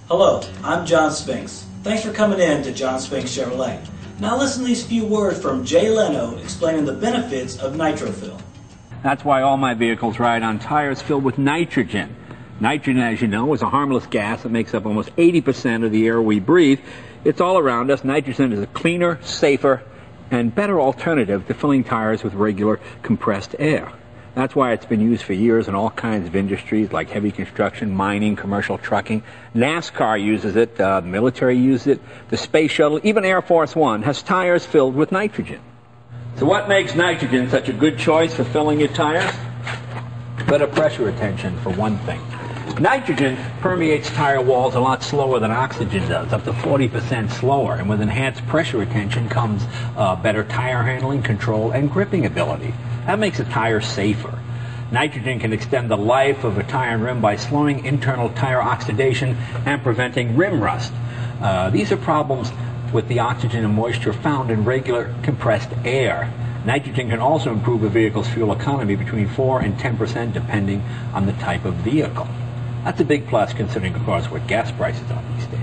Hello, I'm Jon Spinks. Thanks for coming in to Jon Spinks Chevrolet. Now listen to these few words from Leno explaining the benefits of NitroFill. That's why all my vehicles ride on tires filled with nitrogen. Nitrogen, as you know, is a harmless gas that makes up almost 80% of the air we breathe. It's all around us. Nitrogen is a cleaner, safer, and better alternative to filling tires with regular compressed air. That's why it's been used for years in all kinds of industries like heavy construction, mining, commercial trucking. NASCAR uses it, the military uses it, the space shuttle, even Air Force One has tires filled with nitrogen. So what makes nitrogen such a good choice for filling your tires? Better pressure retention, for one thing. Nitrogen permeates tire walls a lot slower than oxygen does, up to 40% slower, and with enhanced pressure retention comes better tire handling, control, and gripping ability. That makes a tire safer. Nitrogen can extend the life of a tire and rim by slowing internal tire oxidation and preventing rim rust. These are problems with the oxygen and moisture found in regular compressed air. Nitrogen can also improve a vehicle's fuel economy between 4 and 10% depending on the type of vehicle. That's a big plus considering, of course, what gas prices are these days.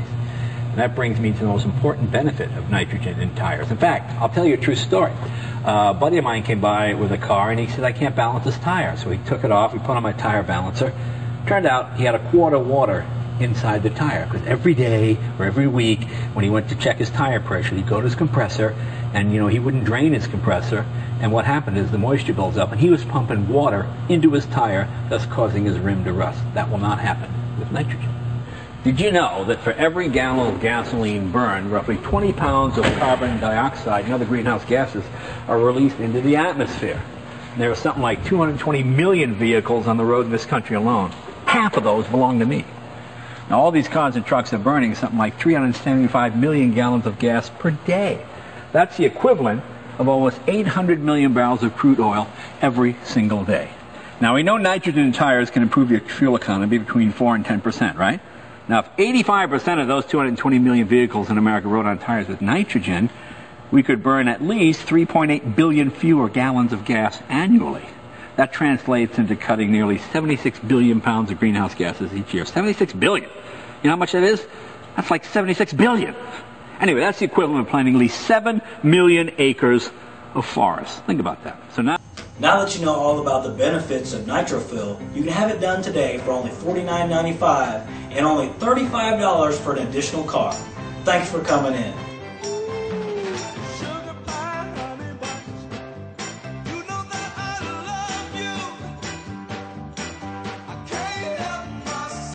And that brings me to the most important benefit of nitrogen in tires. In fact, I'll tell you a true story. A buddy of mine came by with a car and he said, I can't balance this tire. So he took it off, he put on my tire balancer. Turned out he had a quart of water inside the tire, because every day or every week when he went to check his tire pressure, he'd go to his compressor and he wouldn't drain his compressor, and what happened is the moisture builds up and he was pumping water into his tire, thus causing his rim to rust. That will not happen with nitrogen. Did you know that for every gallon of gasoline burned, roughly 20 pounds of carbon dioxide and other greenhouse gases are released into the atmosphere? And there are something like 220 million vehicles on the road in this country alone. Half of those belong to me. Now, all these cars and trucks are burning something like 375 million gallons of gas per day. That's the equivalent of almost 800 million barrels of crude oil every single day. Now, we know nitrogen in tires can improve your fuel economy between 4 and 10%, right? Now, if 85% of those 220 million vehicles in America rode on tires with nitrogen, we could burn at least 3.8 billion fewer gallons of gas annually. That translates into cutting nearly 76 billion pounds of greenhouse gases each year. 76 billion. You know how much that is? That's like 76 billion. Anyway, that's the equivalent of planting at least 7 million acres of forest. Think about that. So now that you know all about the benefits of NitroFill, you can have it done today for only $49.95 and only $35 for an additional car. Thanks for coming in.